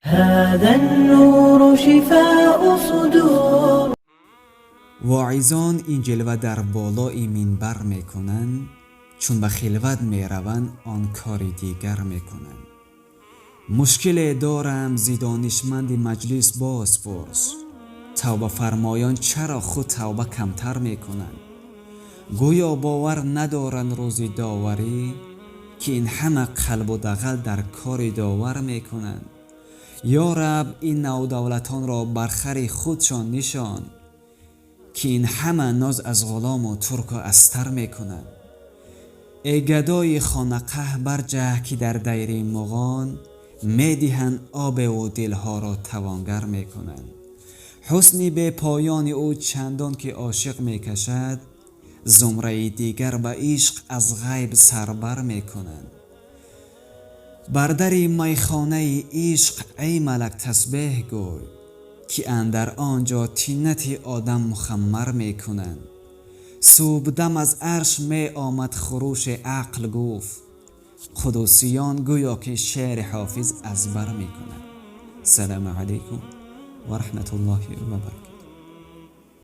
هذا النور شفاء صدور. واعظان این جلوه در بالای منبر میکنند، چون به خلوت میروند آن کاری دیگر میکنند. مشکل دارم ز دانشمند مجلس باز پرس، توبه فرمایان چرا خود توبه کمتر میکنند؟ گویا باور ندارند روز داوری، که این همه قلب و دغل در کار داور میکنند. یا رب این نودولتان را بر خر خودشان نشان، که این همه ناز از غلام و ترک و استر میکنند. ای گدای خانقه برجه که در دیر مغان، میدهند آب و دلها را توانگر میکنند. حسن به پایان او چندان که عاشق میکشد، زمره دیگر به عشق از غیب سربر میکنند. بر در میخانه عشق ای ملک تسبیح گوی، که اندر آنجا طینت آدم مخمر میکنند. صبحدم از عرش می آمد خروش عقل گفت، قدوسیان گویا که شعر حافظ ازبر میکنند. سلام علیکم و رحمت الله و برکاته.